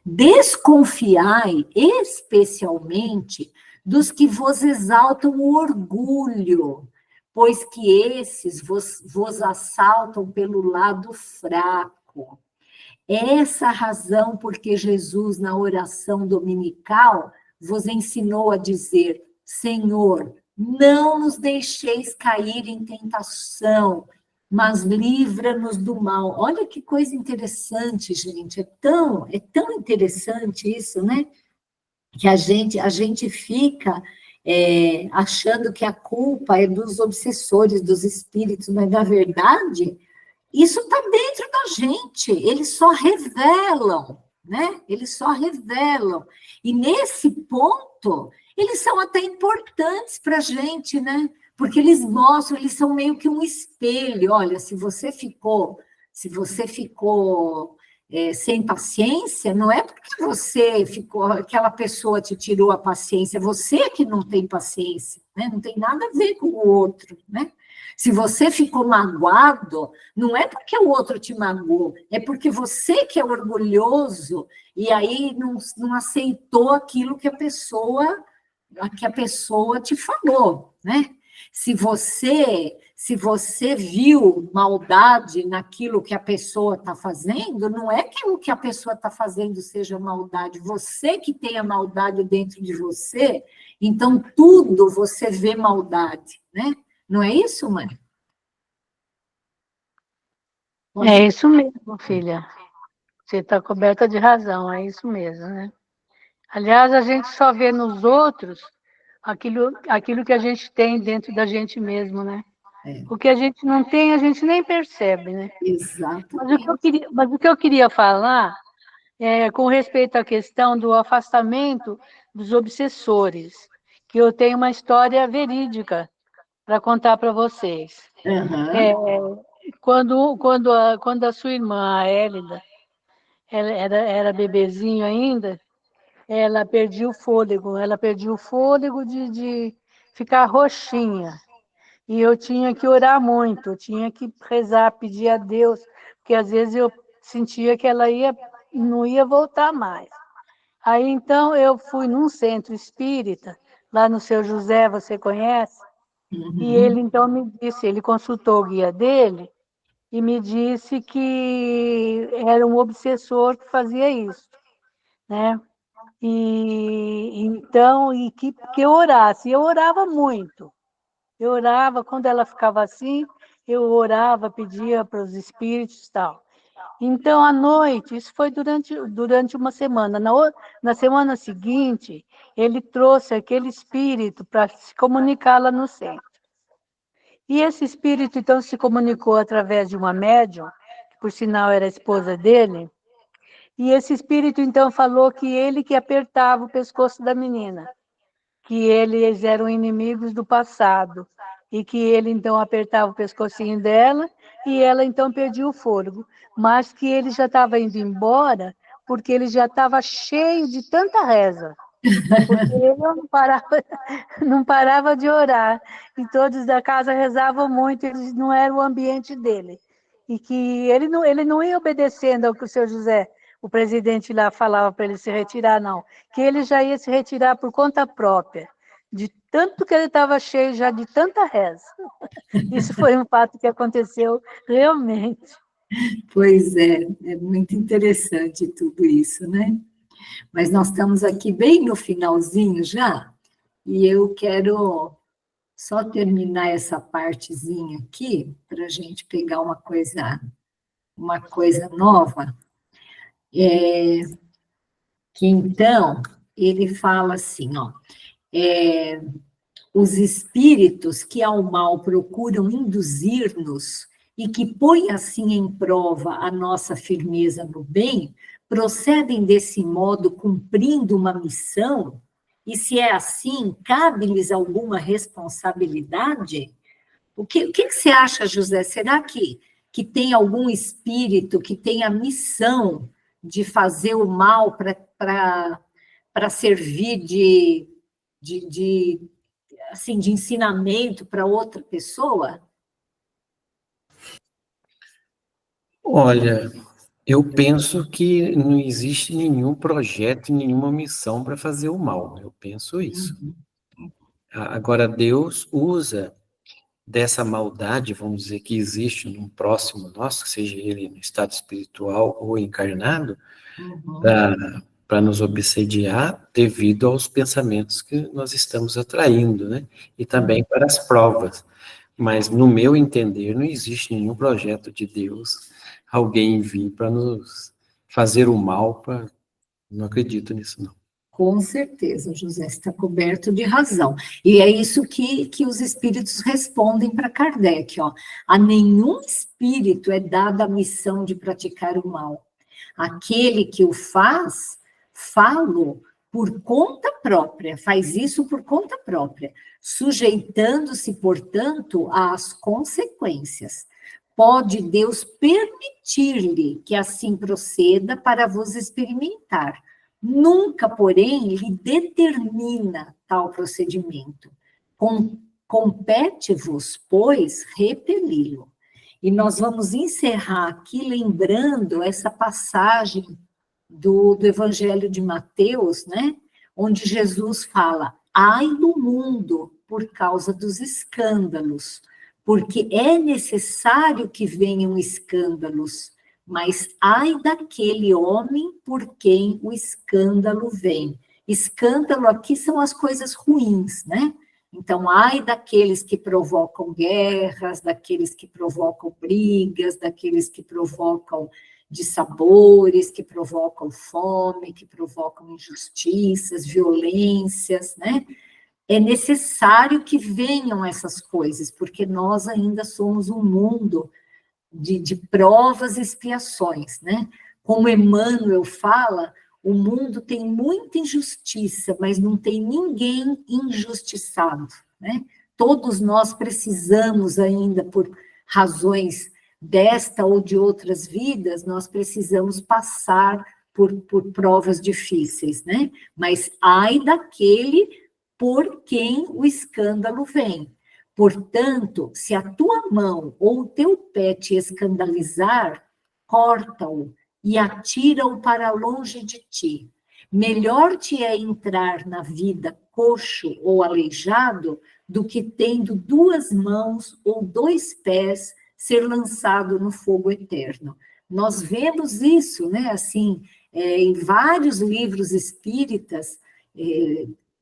Desconfiai, especialmente, dos que vos exaltam o orgulho, pois que esses vos assaltam pelo lado fraco. Essa a razão porque Jesus, na oração dominical, vos ensinou a dizer: Senhor, não nos deixeis cair em tentação, mas livra-nos do mal. Olha que coisa interessante, gente. É tão interessante isso, né? Que a gente fica achando que a culpa é dos obsessores, dos espíritos, mas, na verdade, isso está dentro da gente, eles só revelam, né? Eles só revelam. E nesse ponto, eles são até importantes para a gente, né? Porque eles mostram, eles são meio que um espelho. Olha, se você ficou sem paciência, não é porque aquela pessoa te tirou a paciência, você que não tem paciência, né? Não tem nada a ver com o outro, né? Se você ficou magoado, não é porque o outro te magoou, é porque você que é orgulhoso e aí não aceitou aquilo que a pessoa te falou, né? Se você Se você viu maldade naquilo que a pessoa está fazendo, não é que o que a pessoa está fazendo seja maldade, você que tem a maldade dentro de você, então tudo você vê maldade, né? Não é isso, mãe? É isso mesmo, filha. Você está coberta de razão, é isso mesmo, né? Aliás, a gente só vê nos outros aquilo que a gente tem dentro da gente mesmo, né? É. O que a gente não tem, a gente nem percebe, né? Exatamente. Mas o que eu queria falar é com respeito à questão do afastamento dos obsessores, que eu tenho uma história verídica para contar para vocês. Uhum. Quando a sua irmã, a Hélida, ela era bebezinho ainda, ela perdia o fôlego de ficar roxinha. E eu tinha que orar muito, eu tinha que rezar, pedir a Deus, porque às vezes eu sentia que ela não ia voltar mais. Aí então eu fui num centro espírita, lá no Seu José, você conhece? E ele então me disse, ele consultou o guia dele e me disse que era um obsessor que fazia isso, né? E então, que eu orasse, eu orava muito. Eu orava, quando ela ficava assim, eu orava, pedia para os espíritos e tal. Então, à noite, isso foi durante uma semana. Na semana seguinte, ele trouxe aquele espírito para se comunicar lá no centro. E esse espírito, então, se comunicou através de uma médium, que por sinal era a esposa dele, e esse espírito, então, falou que ele que apertava o pescoço da menina, que eles eram inimigos do passado, e que ele, então, apertava o pescocinho dela, e ela, então, perdia o fôlego, mas que ele já estava indo embora, porque ele já estava cheio de tanta reza, porque ele não parava de orar, e todos da casa rezavam muito, eles não era o ambiente dele, e que ele não ia obedecendo ao que o seu José, o presidente lá, falava para ele se retirar, não, que ele já ia se retirar por conta própria, de tanto que ele estava cheio já de tanta reza. Isso foi um fato que aconteceu realmente. Pois é muito interessante tudo isso, né? Mas nós estamos aqui bem no finalzinho já, e eu quero só terminar essa partezinha aqui, para a gente pegar uma coisa nova, que então, ele fala assim, ó, os espíritos que ao mal procuram induzir-nos e que põem assim em prova a nossa firmeza no bem, procedem desse modo cumprindo uma missão? E se é assim, cabe-lhes alguma responsabilidade? O que você acha, José? Será que tem algum espírito que tem a missão de fazer o mal para servir assim, de ensinamento para outra pessoa? Olha, eu penso que não existe nenhum projeto, nenhuma missão para fazer o mal. Eu penso isso. Agora, Deus usa dessa maldade, vamos dizer, que existe num próximo nosso, seja ele no estado espiritual ou encarnado, para nos obsediar devido aos pensamentos que nós estamos atraindo, né? E também para as provas. Mas, no meu entender, não existe nenhum projeto de Deus, alguém vir para nos fazer o mal, não acredito nisso, não. Com certeza, José, está coberto de razão. E é isso que os espíritos respondem para Kardec, ó. A nenhum espírito é dada a missão de praticar o mal. Aquele que o faz, falo por conta própria, faz isso por conta própria, sujeitando-se, portanto, às consequências. Pode Deus permitir-lhe que assim proceda para vos experimentar. Nunca, porém, lhe determina tal procedimento. Compete-vos, pois, repeli-lo. E nós vamos encerrar aqui lembrando essa passagem do Evangelho de Mateus, né? Onde Jesus fala: ai do mundo por causa dos escândalos, porque é necessário que venham escândalos, mas ai daquele homem por quem o escândalo vem. Escândalo aqui são as coisas ruins, né? Então, ai daqueles que provocam guerras, daqueles que provocam brigas, daqueles que provocam dissabores, que provocam fome, que provocam injustiças, violências, né? É necessário que venham essas coisas, porque nós ainda somos um mundo de provas e expiações, né? Como Emmanuel fala, o mundo tem muita injustiça, mas não tem ninguém injustiçado, né? Todos nós precisamos ainda, por razões desta ou de outras vidas, nós precisamos passar por provas difíceis, né? Mas ai daquele por quem o escândalo vem. Portanto, se a tua mão ou o teu pé te escandalizar, corta-o e atira-o para longe de ti. Melhor te é entrar na vida coxo ou aleijado do que tendo 2 mãos ou 2 pés ser lançado no fogo eterno. Nós vemos isso, né? Assim, em vários livros espíritas,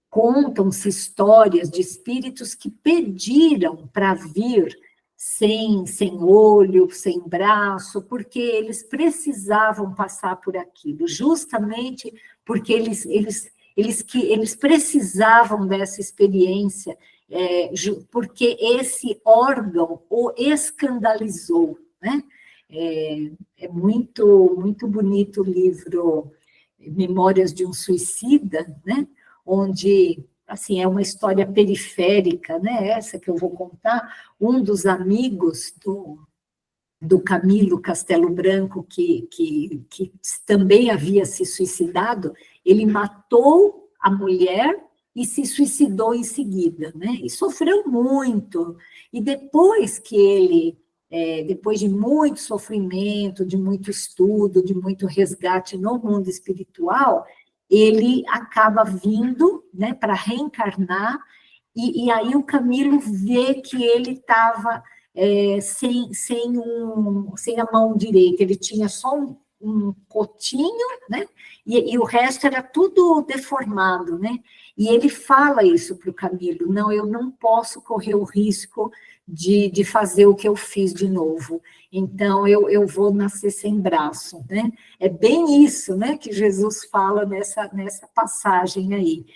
contam-se histórias de espíritos que pediram para vir sem olho, sem braço, porque eles precisavam passar por aquilo, justamente porque eles precisavam dessa experiência, porque esse órgão o escandalizou, né? É muito, muito bonito o livro Memórias de um Suicida, né? Onde, assim, é uma história periférica, né? Essa que eu vou contar. Um dos amigos do Camilo Castelo Branco, que também havia se suicidado, ele matou a mulher e se suicidou em seguida, né? E sofreu muito. E depois que ele, depois de muito sofrimento, de muito estudo, de muito resgate no mundo espiritual, ele acaba vindo, né, para reencarnar, e aí o Camilo vê que ele estava sem a mão direita, ele tinha só um cotinho, né, e o resto era tudo deformado, né, e ele fala isso para o Camilo: não, eu não posso correr o risco de fazer o que eu fiz de novo, então eu vou nascer sem braço, né? É bem isso, né, que Jesus fala nessa passagem aí.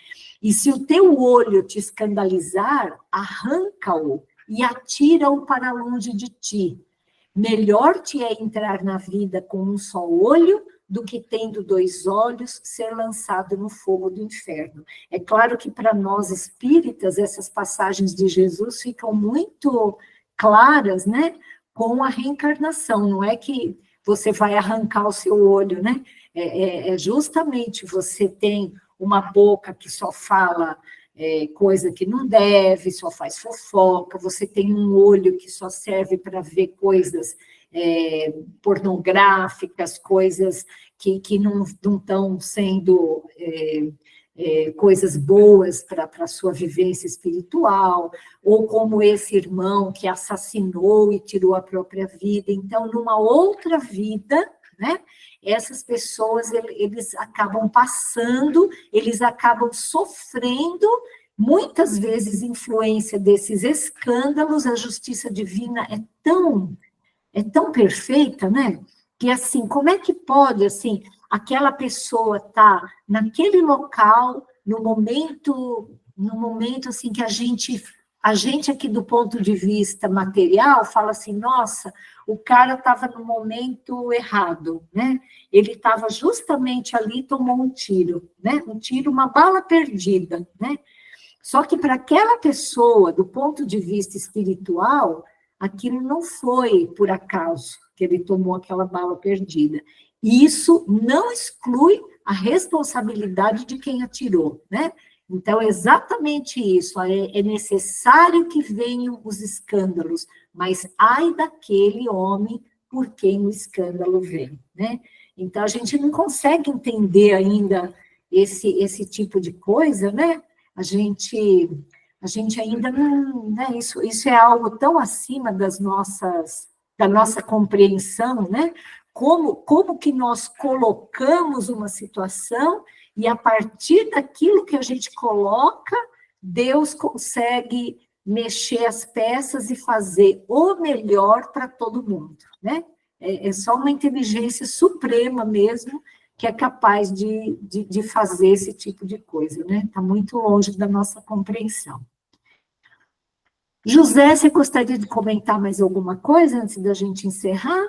E se o teu olho te escandalizar, arranca-o e atira-o para longe de ti. Melhor te é entrar na vida com um só olho do que tendo 2 olhos ser lançado no fogo do inferno. É claro que para nós espíritas essas passagens de Jesus ficam muito claras, né, com a reencarnação. Não é que você vai arrancar o seu olho, né? É justamente você tem uma boca que só fala coisa que não deve, só faz fofoca, você tem um olho que só serve para ver coisas pornográficas, coisas que não estão sendo coisas boas para a sua vivência espiritual, ou como esse irmão que assassinou e tirou a própria vida. Então, numa outra vida, né, essas pessoas, eles acabam passando, eles acabam sofrendo, muitas vezes, influência desses escândalos. A justiça divina é tão perfeita, né? Que, assim, como é que pode, assim, aquela pessoa estar naquele local, no momento, assim, que a gente aqui, do ponto de vista material, fala assim: nossa, o cara estava no momento errado, né? Ele estava justamente ali, tomou um tiro, né? Um tiro, uma bala perdida, né? Só que para aquela pessoa, do ponto de vista espiritual, aquilo não foi por acaso que ele tomou aquela bala perdida. E isso não exclui a responsabilidade de quem atirou, né? Então, é exatamente isso. É necessário que venham os escândalos, mas ai daquele homem por quem o escândalo vem, né? Então, a gente não consegue entender ainda esse tipo de coisa, né? A gente A gente ainda não, né? Isso é algo tão acima da nossa compreensão, né? Como que nós colocamos uma situação e a partir daquilo que a gente coloca, Deus consegue mexer as peças e fazer o melhor para todo mundo, né? É só uma inteligência suprema mesmo que é capaz de fazer esse tipo de coisa, né? Está muito longe da nossa compreensão. José, você gostaria de comentar mais alguma coisa antes da gente encerrar?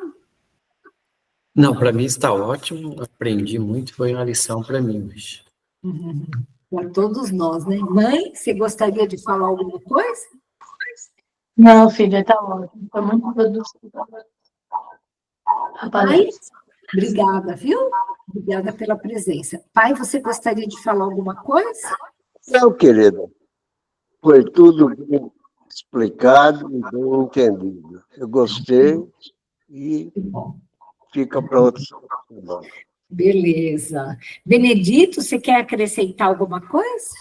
Não, para mim está ótimo, aprendi muito, foi uma lição para mim hoje. Para todos nós, né? Mãe, você gostaria de falar alguma coisa? Não, filha, está ótimo. Está muito produtivo. Pai, obrigada, viu? Obrigada pela presença. Pai, você gostaria de falar alguma coisa? Não, querida. Foi tudo bem explicado e bem entendido. Eu gostei e fica para outro semana. Beleza. Benedito, você quer acrescentar alguma coisa?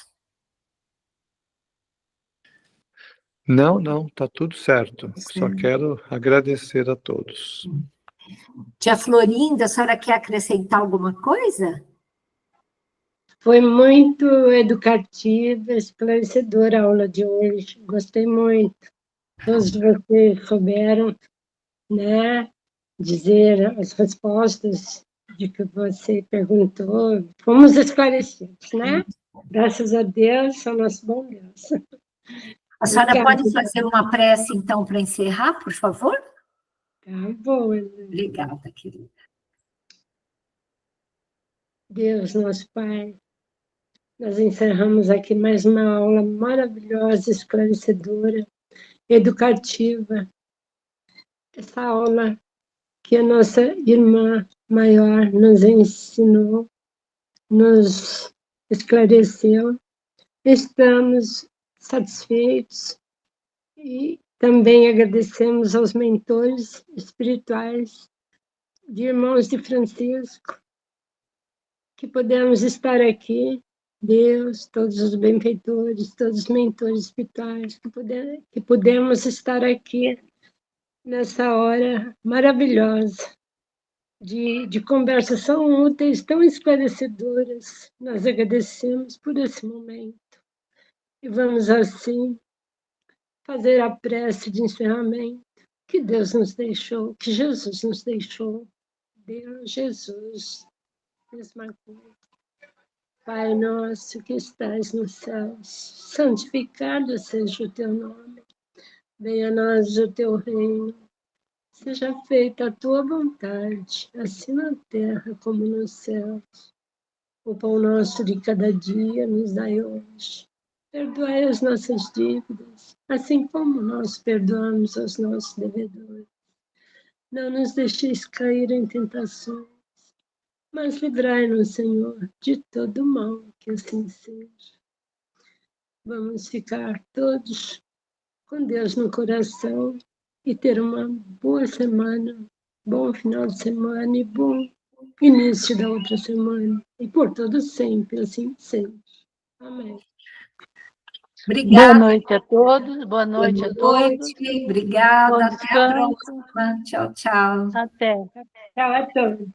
Não, tá tudo certo. Só Sim. quero agradecer a todos. Tia Florinda, a senhora quer acrescentar alguma coisa? Foi muito educativa, esclarecedora a aula de hoje. Gostei muito. Todos vocês souberam, né, dizer as respostas de que você perguntou. Fomos esclarecidos, né? Graças a Deus, ao nosso bom Deus. A senhora Obrigada. pode fazer uma prece, então, para encerrar, por favor? Tá bom. Obrigada, querida. Deus, nosso Pai, nós encerramos aqui mais uma aula maravilhosa, esclarecedora, educativa. Essa aula que a nossa irmã maior nos ensinou, nos esclareceu. Estamos satisfeitos e também agradecemos aos mentores espirituais de irmãos de Francisco, que pudemos estar aqui, Deus, todos os benfeitores, todos os mentores espirituais, que pudemos estar aqui nessa hora maravilhosa de conversas tão úteis, tão esclarecedoras. Nós agradecemos por esse momento. E vamos, assim, fazer a prece de encerramento que Deus nos deixou, que Jesus nos deixou. Deus, Jesus, nos marcou. Pai nosso que estás nos céus, santificado seja o teu nome. Venha a nós o teu reino. Seja feita a tua vontade, assim na terra como nos céus. O pão nosso de cada dia nos dai hoje. Perdoai as nossas dívidas, assim como nós perdoamos aos nossos devedores. Não nos deixeis cair em tentações, mas livrai-nos, Senhor, de todo mal, que assim seja. Vamos ficar todos com Deus no coração e ter uma boa semana, bom final de semana e bom início da outra semana. E por todo sempre, assim seja. Amém. Obrigada. Boa noite a todos, boa noite a todos. Obrigada, Bom até a descanso. próxima. Tchau, tchau. Até. Tchau a todos.